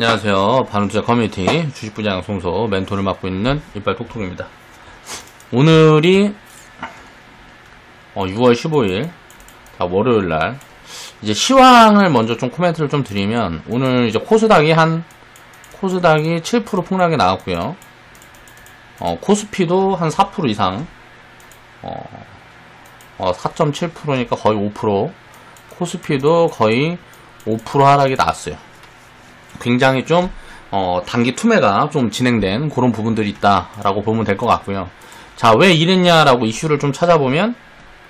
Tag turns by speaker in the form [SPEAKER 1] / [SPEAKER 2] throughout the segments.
[SPEAKER 1] 안녕하세요. 바른투자 커뮤니티 주식부장 송소 멘토를 맡고 있는 이빨톡톡입니다. 오늘이 6월 15일 월요일날 이제 시황을 먼저 좀 코멘트를 좀 드리면, 오늘 이제 코스닥이 7% 폭락이 나왔고요. 코스피도 한 4% 이상 4.7%니까 거의 5%, 코스피도 거의 5% 하락이 나왔어요. 굉장히 좀 단기 투매가 좀 진행된 그런 부분들이 있다라고 보면 될 것 같고요. 자, 왜 이랬냐라고 이슈를 좀 찾아보면,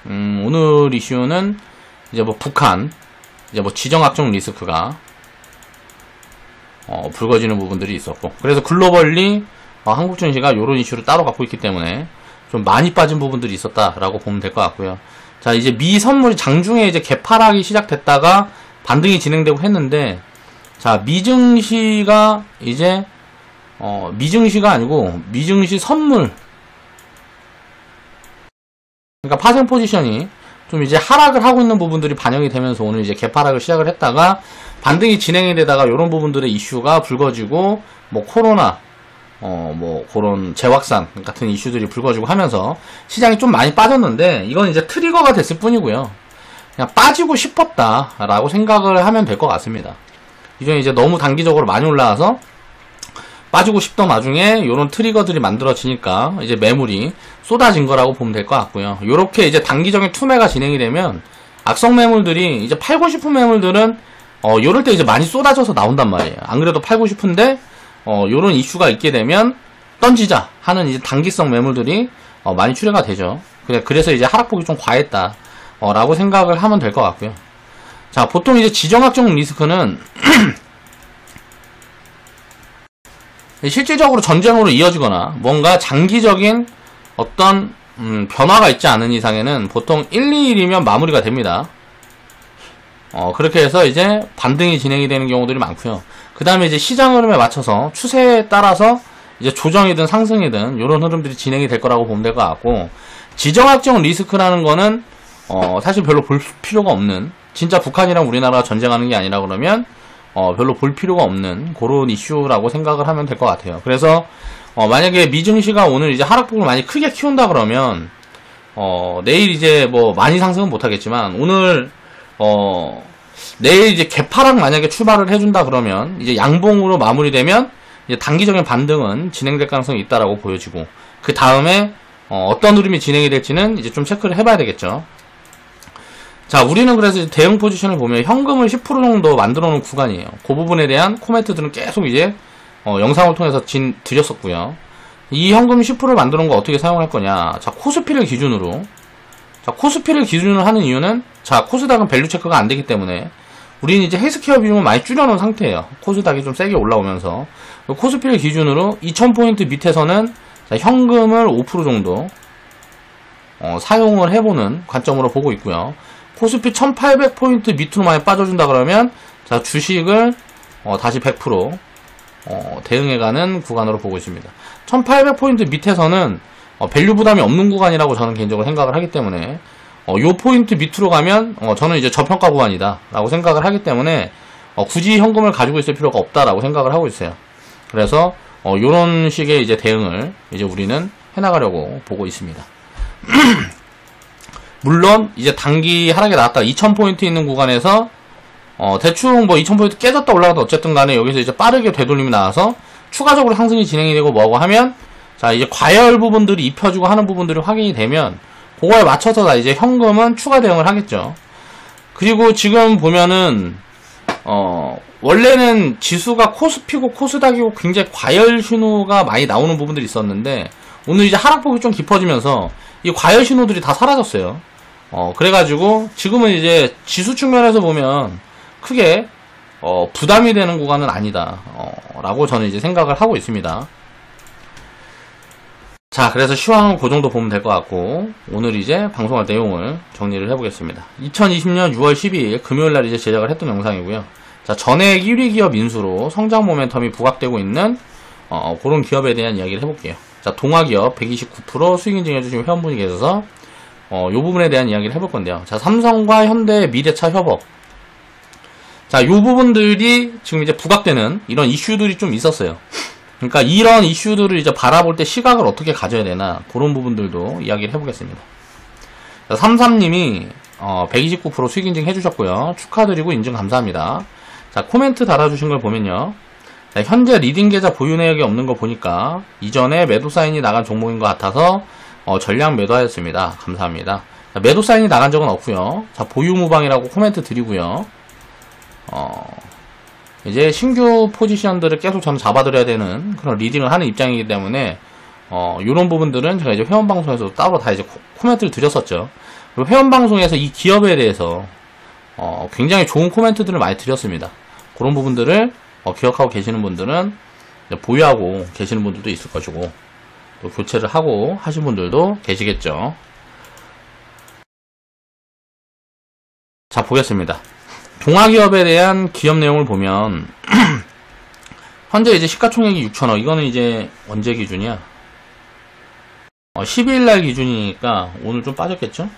[SPEAKER 1] 오늘 이슈는 이제 북한 이제 지정학적 리스크가 불거지는 부분들이 있었고, 그래서 글로벌리 한국 증시가 이런 이슈를 따로 갖고 있기 때문에 좀 많이 빠진 부분들이 있었다라고 보면 될 것 같고요. 자, 이제 미 선물이 장중에 이제 개파락이 시작됐다가 반등이 진행되고 했는데, 자, 미증시가 이제 미증시가 아니고 미증시 선물, 그러니까 파생 포지션이 좀 이제 하락을 하고 있는 부분들이 반영이 되면서 오늘 이제 개파락을 시작을 했다가 반등이 진행이 되다가 이런 부분들의 이슈가 불거지고, 코로나 그런 재확산 같은 이슈들이 불거지고 하면서 시장이 좀 많이 빠졌는데, 이건 이제 트리거가 됐을 뿐이고요. 그냥 빠지고 싶었다라고 생각을 하면 될 것 같습니다. 이전에 이제 너무 단기적으로 많이 올라와서 빠지고 싶던 와중에 이런 트리거들이 만들어지니까 이제 매물이 쏟아진 거라고 보면 될 것 같고요. 요렇게 이제 단기적인 투매가 진행이 되면 악성 매물들이 이제 팔고 싶은 매물들은 요럴 때 이제 많이 쏟아져서 나온단 말이에요. 안 그래도 팔고 싶은데 요런 이슈가 있게 되면 던지자 하는 이제 단기성 매물들이 많이 출회가 되죠. 그래서 이제 하락폭이 좀 과했다 라고 생각을 하면 될 것 같고요. 자, 보통 이제 지정학적 리스크는 실질적으로 전쟁으로 이어지거나 뭔가 장기적인 어떤 변화가 있지 않은 이상에는 보통 1, 2일이면 마무리가 됩니다. 그렇게 해서 이제 반등이 진행이 되는 경우들이 많고요. 그 다음에 이제 시장 흐름에 맞춰서 추세에 따라서 이제 조정이든 상승이든 이런 흐름들이 진행이 될 거라고 보면 될 것 같고, 지정학적 리스크라는 거는 사실 별로 볼 필요가 없는, 진짜 북한이랑 우리나라가 전쟁하는 게 아니라 그러면 별로 볼 필요가 없는 그런 이슈라고 생각을 하면 될 것 같아요. 그래서 만약에 미증시가 오늘 이제 하락폭을 많이 크게 키운다 그러면 내일 이제 많이 상승은 못하겠지만, 오늘 내일 이제 개파락 만약에 출발을 해준다 그러면 이제 양봉으로 마무리되면 이제 단기적인 반등은 진행될 가능성이 있다라고 보여지고, 그 다음에 어떤 흐름이 진행이 될지는 이제 좀 체크를 해봐야 되겠죠. 자, 우리는 그래서 대응 포지션을 보면 현금을 10% 정도 만들어 놓은 구간이에요. 그 부분에 대한 코멘트들은 계속 이제 영상을 통해서 드렸었고요. 이 현금 10%를 만들어 놓은 거 어떻게 사용할 거냐. 자, 코스피를 기준으로 하는 이유는, 자, 코스닥은 밸류 체크가 안 되기 때문에 우리는 이제 헬스케어 비중을 많이 줄여놓은 상태예요. 코스닥이 좀 세게 올라오면서 코스피를 기준으로 2000포인트 밑에서는 자, 현금을 5% 정도 사용을 해보는 관점으로 보고 있고요. 코스피 1800포인트 밑으로 많이 빠져준다 그러면, 자, 주식을 다시 100% 대응해가는 구간으로 보고 있습니다. 1800포인트 밑에서는 밸류 부담이 없는 구간이라고 저는 개인적으로 생각을 하기 때문에, 요 포인트 밑으로 가면 저는 이제 저평가 구간이다 라고 생각을 하기 때문에 굳이 현금을 가지고 있을 필요가 없다라고 생각을 하고 있어요. 그래서 요런 식의 이제 대응을 이제 우리는 해나가려고 보고 있습니다. 물론 이제 단기 하락이 나왔다 2000포인트 있는 구간에서 대충 2000포인트 깨졌다 올라갔다 어쨌든 간에 여기서 이제 빠르게 되돌림이 나와서 추가적으로 상승이 진행이 되고 뭐고 하면, 자, 이제 과열 부분들이 입혀주고 하는 부분들이 확인이 되면 그거에 맞춰서 다 이제 현금은 추가 대응을 하겠죠. 그리고 지금 보면은 원래는 지수가 코스피고 코스닥이고 굉장히 과열 신호가 많이 나오는 부분들이 있었는데, 오늘 이제 하락폭이 좀 깊어지면서 이 과열 신호들이 다 사라졌어요. 그래가지고 지금은 이제 지수 측면에서 보면 크게 부담이 되는 구간은 아니다 라고 저는 이제 생각을 하고 있습니다. 자, 그래서 시황은 그 정도 보면 될 것 같고, 오늘 이제 방송할 내용을 정리를 해보겠습니다. 2020년 6월 12일 금요일날 이제 제작을 했던 영상이고요. 자, 전액 1위 기업 인수로 성장 모멘텀이 부각되고 있는 그런 기업에 대한 이야기를 해볼게요. 자, 동아기업 129% 수익 인증해주신 회원분이 계셔서 요 부분에 대한 이야기를 해볼 건데요. 자, 삼성과 현대의 미래차 협업. 자, 요 부분들이 지금 이제 부각되는 이런 이슈들이 좀 있었어요. 그러니까 이런 이슈들을 이제 바라볼 때 시각을 어떻게 가져야 되나, 그런 부분들도 이야기를 해보겠습니다. 33님이 129% 수익 인증 해주셨고요. 축하드리고 인증 감사합니다. 자, 코멘트 달아주신 걸 보면요. 자, 현재 리딩 계좌 보유 내역이 없는 거 보니까 이전에 매도 사인이 나간 종목인 것 같아서 전량 매도하였습니다. 감사합니다. 자, 매도 사인이 나간 적은 없고요. 자, 보유 무방이라고 코멘트 드리고요. 이제 신규 포지션들을 계속 저는 잡아드려야 되는 그런 리딩을 하는 입장이기 때문에 요런 부분들은 제가 이제 회원방송에서 따로 다 이제 코멘트를 드렸었죠. 그리고 회원방송에서 이 기업에 대해서 굉장히 좋은 코멘트들을 많이 드렸습니다. 그런 부분들을 기억하고 계시는 분들은 보유하고 계시는 분들도 있을 것이고, 또 교체를 하고 하신 분들도 계시겠죠. 자, 보겠습니다. 동아기업에 대한 기업 내용을 보면 현재 이제 시가총액이 6천억. 이거는 이제 언제 기준이야? 12일날 기준이니까 오늘 좀 빠졌겠죠?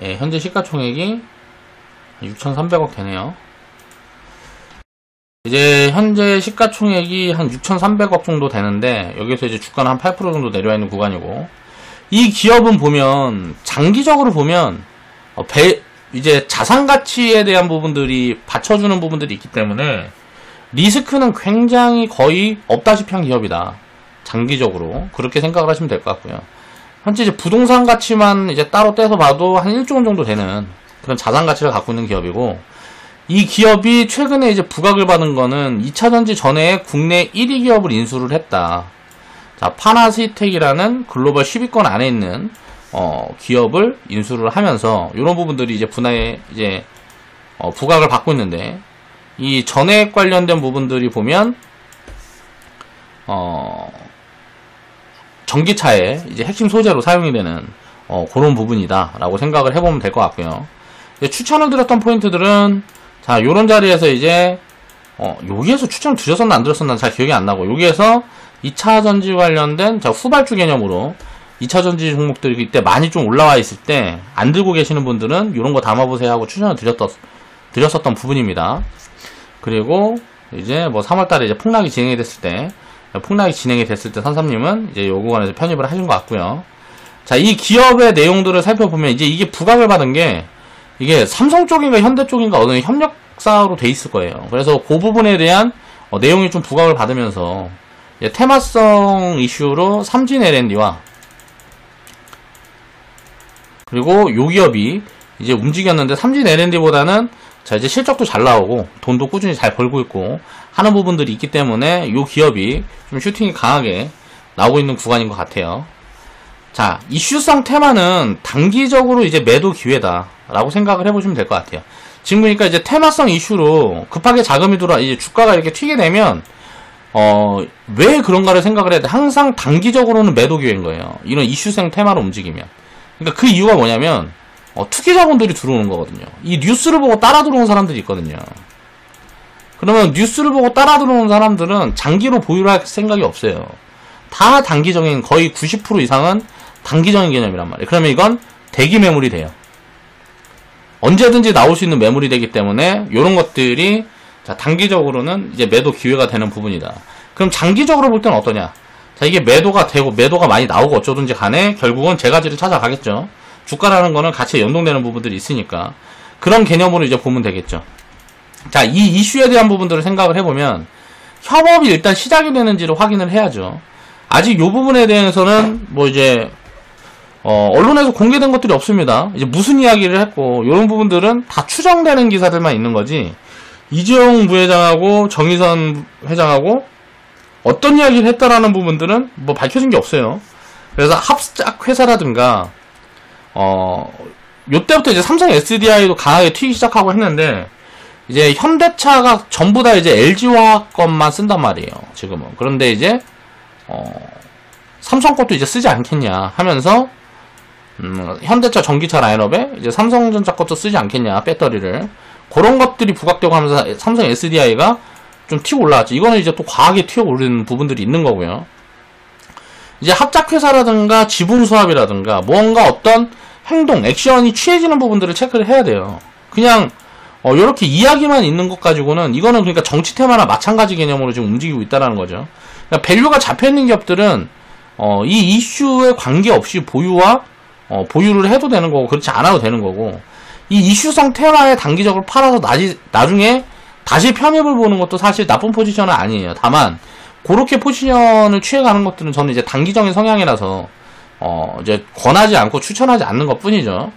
[SPEAKER 1] 예, 현재 시가총액이 6,300억 되네요. 이제 현재 시가총액이 한 6,300억 정도 되는데, 여기서 이제 주가는 한 8% 정도 내려와 있는 구간이고, 이 기업은 보면 장기적으로 보면 이제 자산 가치에 대한 부분들이 받쳐주는 부분들이 있기 때문에 리스크는 굉장히 거의 없다시피 한 기업이다. 장기적으로 그렇게 생각을 하시면 될 것 같고요. 현재 이제 부동산 가치만 이제 따로 떼서 봐도 한 1조 원 정도 되는 그런 자산 가치를 갖고 있는 기업이고, 이 기업이 최근에 이제 부각을 받은 거는 2차전지 전에 국내 1위 기업을 인수를 했다. 자, 파나시텍이라는 글로벌 10위권 안에 있는 기업을 인수를 하면서 이런 부분들이 이제 분야에 이제 부각을 받고 있는데, 이 전액 관련된 부분들이 보면 전기차의 이제 핵심 소재로 사용이 되는 그런 부분이다라고 생각을 해보면 될 것 같고요. 추천을 드렸던 포인트들은, 자, 요런 자리에서 이제 여기에서 추천을 드렸었나 안 드렸었나 잘 기억이 안 나고, 여기에서 2차전지 관련된 후발주 개념으로 2차전지 종목들이 이때 많이 좀 올라와 있을 때 안 들고 계시는 분들은 요런 거 담아보세요 하고 추천을 드렸었던 부분입니다. 그리고 이제 뭐 3월달에 이제 폭락이 진행이 됐을 때 산삼님은 이제 요 구간에서 편입을 하신 것 같고요. 자, 이 기업의 내용들을 살펴보면 이제 이게 부각을 받은 게, 이게 삼성 쪽인가 현대 쪽인가 어느 협력사로 돼 있을 거예요. 그래서 그 부분에 대한 내용이 좀 부각을 받으면서 이제 테마성 이슈로 삼진 L&D와 그리고 요 기업이 이제 움직였는데, 삼진 L&D보다는 자, 이제 실적도 잘 나오고 돈도 꾸준히 잘 벌고 있고 하는 부분들이 있기 때문에 요 기업이 좀 슈팅이 강하게 나오고 있는 구간인 것 같아요. 자, 이슈성 테마는 단기적으로 이제 매도 기회다라고 생각을 해보시면 될 것 같아요. 지금 보니까 이제 테마성 이슈로 급하게 자금이 들어와 이제 주가가 이렇게 튀게 되면 왜 그런가를 생각을 해야 돼. 항상 단기적으로는 매도 기회인 거예요. 이런 이슈성 테마로 움직이면. 그러니까 그 이유가 뭐냐면 투기 자본들이 들어오는 거거든요. 이 뉴스를 보고 따라 들어오는 사람들이 있거든요. 그러면 뉴스를 보고 따라 들어오는 사람들은 장기로 보유를 할 생각이 없어요. 다 단기적인, 거의 90% 이상은 단기적인 개념이란 말이에요. 그러면 이건 대기 매물이 돼요. 언제든지 나올 수 있는 매물이 되기 때문에 이런 것들이, 자, 단기적으로는 이제 매도 기회가 되는 부분이다. 그럼 장기적으로 볼 때는 어떠냐? 자, 이게 매도가 되고 매도가 많이 나오고 어쩌든지 간에 결국은 제 가지를 찾아가겠죠. 주가라는 거는 같이 연동되는 부분들이 있으니까 그런 개념으로 이제 보면 되겠죠. 자, 이 이슈에 대한 부분들을 생각을 해보면 협업이 일단 시작이 되는지를 확인을 해야죠. 아직 요 부분에 대해서는 뭐 이제 언론에서 공개된 것들이 없습니다. 이제 무슨 이야기를 했고 이런 부분들은 다 추정되는 기사들만 있는 거지, 이재용 부회장하고 정의선 회장하고 어떤 이야기를 했다라는 부분들은 뭐 밝혀진 게 없어요. 그래서 합작 회사라든가 요때부터 이제 삼성 SDI도 강하게 튀기 시작하고 했는데, 이제 현대차가 전부 다 이제 LG화학 것만 쓴단 말이에요, 지금은. 그런데 이제, 삼성 것도 이제 쓰지 않겠냐 하면서, 현대차 전기차 라인업에 이제 삼성전자 것도 쓰지 않겠냐, 배터리를. 그런 것들이 부각되고 하면서 삼성 SDI가 좀 튀어 올라왔죠. 이거는 이제 또 과하게 튀어 오르는 부분들이 있는 거고요. 이제 합작회사라든가 지분수합이라든가 뭔가 어떤 행동, 액션이 취해지는 부분들을 체크를 해야 돼요. 그냥 요렇게 이야기만 있는 것 가지고는 이거는 그러니까 정치 테마나 마찬가지 개념으로 지금 움직이고 있다는 거죠. 그러니까 밸류가 잡혀있는 기업들은 이 이슈에 관계없이 보유를 해도 되는 거고 그렇지 않아도 되는 거고, 이 이슈성 테마에 단기적으로 팔아서 나중에 다시 편입을 보는 것도 사실 나쁜 포지션은 아니에요. 다만 그렇게 포지션을 취해가는 것들은 저는 이제 단기적인 성향이라서 이제 권하지 않고 추천하지 않는 것 뿐이죠.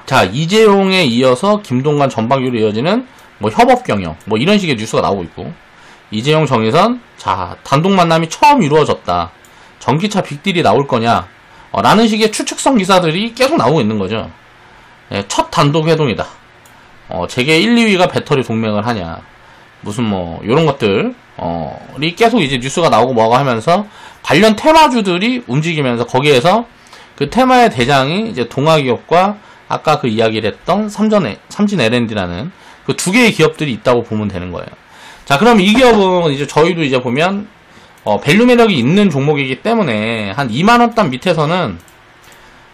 [SPEAKER 1] 자, 이재용에 이어서 김동관 전방위로 이어지는 뭐 협업 경영 뭐 이런 식의 뉴스가 나오고 있고, 이재용 정의선 자 단독 만남이 처음 이루어졌다, 전기차 빅딜이 나올 거냐 라는 식의 추측성 기사들이 계속 나오고 있는 거죠. 예, 첫 단독 회동이다. 재계 1, 2위가 배터리 동맹을 하냐, 무슨 뭐 요런 것들이 계속 이제 뉴스가 나오고 뭐가 하면서 관련 테마주들이 움직이면서 거기에서 그 테마의 대장이 이제 동아기업과 아까 그 이야기를 했던 삼진 L&D라는 그 두 개의 기업들이 있다고 보면 되는 거예요. 자, 그럼 이 기업은 이제 저희도 이제 보면 밸류 매력이 있는 종목이기 때문에 한 2만원 단 밑에서는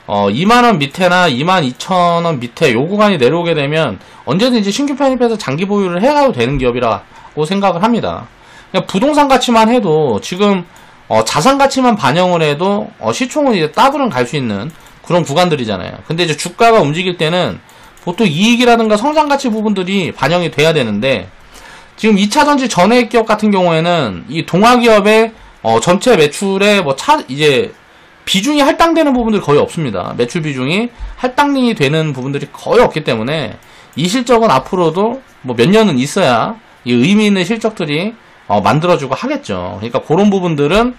[SPEAKER 1] 2만원 밑에나 22,000원 밑에 요 구간이 내려오게 되면 언제든지 신규 편입해서 장기 보유를 해가도 되는 기업이라고 생각을 합니다. 그냥 부동산 가치만 해도 지금 자산 가치만 반영을 해도 시총은 이제 따블은 갈 수 있는 그런 구간들이잖아요. 근데 이제 주가가 움직일 때는 보통 이익이라든가 성장 가치 부분들이 반영이 돼야 되는데, 지금 2차전지 전해액 기업 같은 경우에는 이 동아기업의 전체 매출에 이제 비중이 할당되는 부분들이 거의 없습니다. 매출 비중이 할당이 되는 부분들이 거의 없기 때문에 이 실적은 앞으로도 뭐 몇 년은 있어야 이 의미 있는 실적들이 만들어지고 하겠죠. 그러니까 그런 부분들은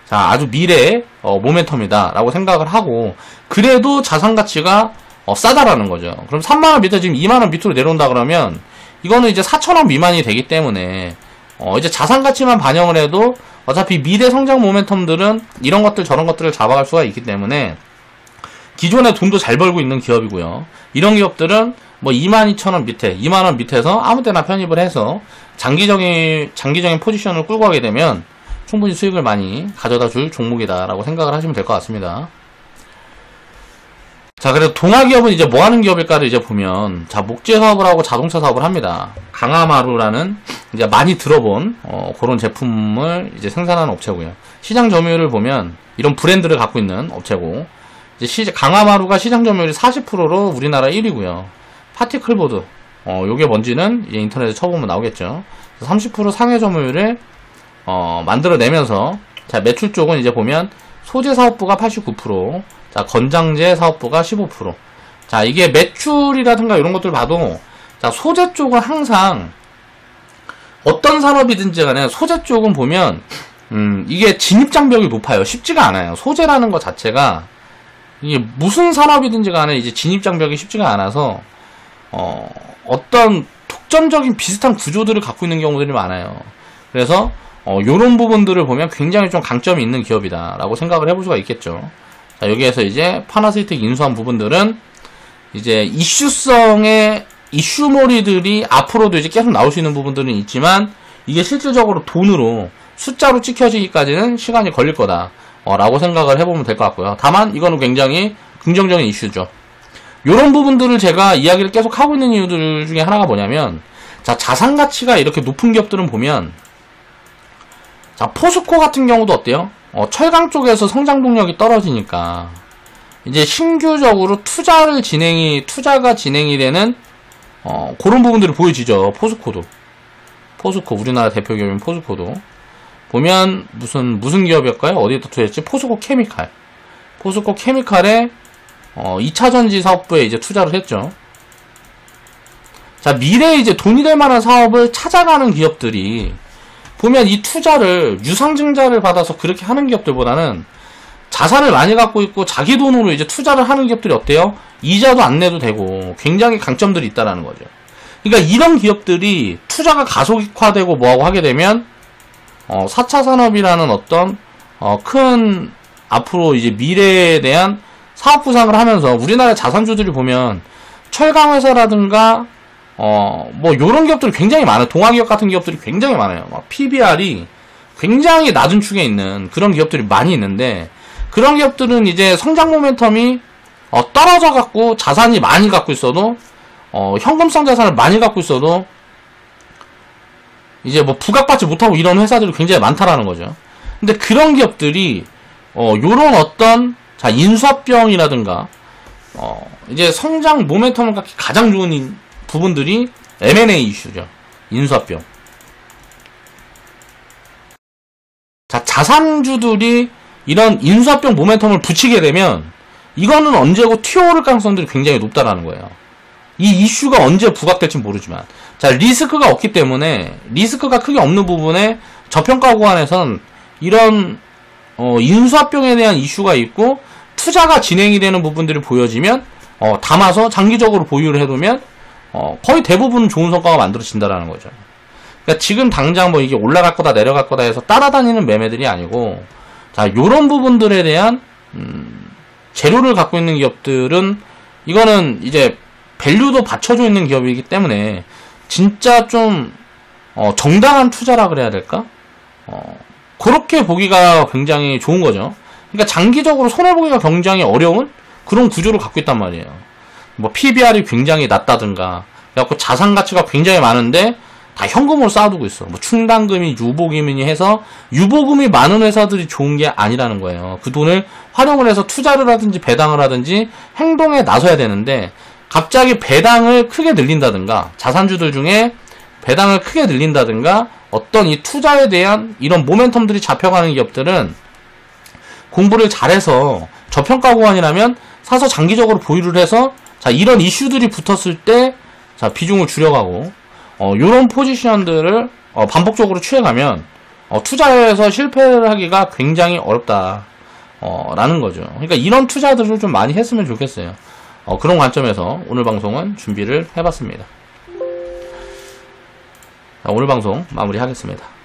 [SPEAKER 1] 자 아주 미래의 모멘텀이다 라고 생각을 하고, 그래도 자산 가치가 싸다라는 거죠. 그럼 3만원 밑에 지금 2만원 밑으로 내려온다 그러면 이거는 이제 4,000원 미만이 되기 때문에 이제 자산 가치만 반영을 해도 어차피 미래 성장 모멘텀들은 이런 것들 저런 것들을 잡아갈 수가 있기 때문에 기존에 돈도 잘 벌고 있는 기업이고요. 이런 기업들은 뭐 22,000원 밑에 2만원 밑에서 아무 때나 편입을 해서 장기적인 포지션을 끌고 가게 되면 충분히 수익을 많이 가져다 줄 종목이다라고 생각을 하시면 될 것 같습니다. 자, 그래서 동아기업은 이제 뭐 하는 기업일까를 이제 보면, 자, 목재 사업을 하고 자동차 사업을 합니다. 강화마루라는 이제 많이 들어본, 그런 제품을 이제 생산하는 업체고요. 시장 점유율을 보면 이런 브랜드를 갖고 있는 업체고, 이제 강화마루가 시장 점유율이 40%로 우리나라 1위고요. 파티클보드, 요게 뭔지는 이제 인터넷에 쳐보면 나오겠죠. 30% 상해 점유율을, 만들어내면서, 자, 매출 쪽은 이제 보면 소재 사업부가 89%, 자, 건장재 사업부가 15%. 자, 이게 매출이라든가 이런 것들 봐도, 자, 소재 쪽은 항상 어떤 산업이든지 간에 소재 쪽은 보면, 이게 진입장벽이 높아요. 쉽지가 않아요. 소재라는 것 자체가, 이게 무슨 산업이든지 간에 이제 진입장벽이 쉽지가 않아서, 어떤 독점적인 비슷한 구조들을 갖고 있는 경우들이 많아요. 그래서, 요런 부분들을 보면 굉장히 좀 강점이 있는 기업이다라고 생각을 해볼 수가 있겠죠. 자, 여기에서 이제 파나시틱 인수한 부분들은 이제 이슈성의 이슈몰이들이 앞으로도 이제 계속 나올 수 있는 부분들은 있지만, 이게 실질적으로 돈으로 숫자로 찍혀지기까지는 시간이 걸릴 거다 라고 생각을 해보면 될 것 같고요. 다만 이거는 굉장히 긍정적인 이슈죠. 요런 부분들을 제가 이야기를 계속 하고 있는 이유들 중에 하나가 뭐냐면, 자, 자산 가치가 이렇게 높은 기업들은 보면, 자, 포스코 같은 경우도 어때요? 철강 쪽에서 성장 동력이 떨어지니까 이제 신규적으로 투자가 진행이 되는 그런 부분들이 보여지죠. 포스코 우리나라 대표 기업인 포스코도 보면 무슨 기업일까요? 어디에다 투자했지? 포스코 케미칼에 2차전지 사업부에 이제 투자를 했죠. 자, 미래에 이제 돈이 될 만한 사업을 찾아가는 기업들이 보면 이 투자를 유상증자를 받아서 그렇게 하는 기업들보다는 자산을 많이 갖고 있고 자기 돈으로 이제 투자를 하는 기업들이 어때요? 이자도 안 내도 되고 굉장히 강점들이 있다라는 거죠. 그러니까 이런 기업들이 투자가 가속화되고 뭐하고 하게 되면 4차 산업이라는 어떤 큰 앞으로 이제 미래에 대한 사업 구상을 하면서 우리나라 자산주들이 보면 철강 회사라든가 뭐 요런 기업들이 굉장히 많아요. 동아기업 같은 기업들이 굉장히 많아요. 막 PBR이 굉장히 낮은 축에 있는 그런 기업들이 많이 있는데, 그런 기업들은 이제 성장 모멘텀이 떨어져 갖고 자산이 많이 갖고 있어도 현금성 자산을 많이 갖고 있어도 이제 뭐 부각받지 못하고 이런 회사들이 굉장히 많다라는 거죠. 근데 그런 기업들이 요런 어떤 인수합병이라든가 이제 성장 모멘텀을 갖기 가장 좋은 부분들이 M&A 이슈죠. 인수합병. 자산주들이 이런 인수합병 모멘텀을 붙이게 되면 이거는 언제고 튀어오를 가능성들이 굉장히 높다라는 거예요. 이 이슈가 언제 부각될지 모르지만, 리스크가 없기 때문에, 리스크가 크게 없는 부분에 저평가 구간에선 이런 인수합병에 대한 이슈가 있고 투자가 진행이 되는 부분들이 보여지면 담아서 장기적으로 보유를 해두면 거의 대부분 좋은 성과가 만들어진다라는 거죠. 그러니까 지금 당장 뭐 이게 올라갈 거다 내려갈 거다 해서 따라다니는 매매들이 아니고, 요런 부분들에 대한 재료를 갖고 있는 기업들은 이거는 이제 밸류도 받쳐져 있는 기업이기 때문에 진짜 좀 정당한 투자라 그래야 될까? 그렇게 보기가 굉장히 좋은 거죠. 그러니까 장기적으로 손해보기가 굉장히 어려운 그런 구조를 갖고 있단 말이에요. 뭐 PBR이 굉장히 낮다든가, 그래갖고 자산 가치가 굉장히 많은데 다 현금으로 쌓아두고 있어. 뭐 충당금이 유보금이니 해서 유보금이 많은 회사들이 좋은 게 아니라는 거예요. 그 돈을 활용을 해서 투자를 하든지 배당을 하든지 행동에 나서야 되는데, 갑자기 배당을 크게 늘린다든가, 자산주들 중에 배당을 크게 늘린다든가, 어떤 이 투자에 대한 이런 모멘텀들이 잡혀가는 기업들은 공부를 잘해서 저평가 구간이라면 사서 장기적으로 보유를 해서 이런 이슈들이 붙었을 때 비중을 줄여가고 요런 포지션들을 반복적으로 취해가면 투자에서 실패를 하기가 굉장히 어렵다 라는 거죠. 그러니까 이런 투자들을 좀 많이 했으면 좋겠어요. 그런 관점에서 오늘 방송은 준비를 해봤습니다. 오늘 방송 마무리하겠습니다.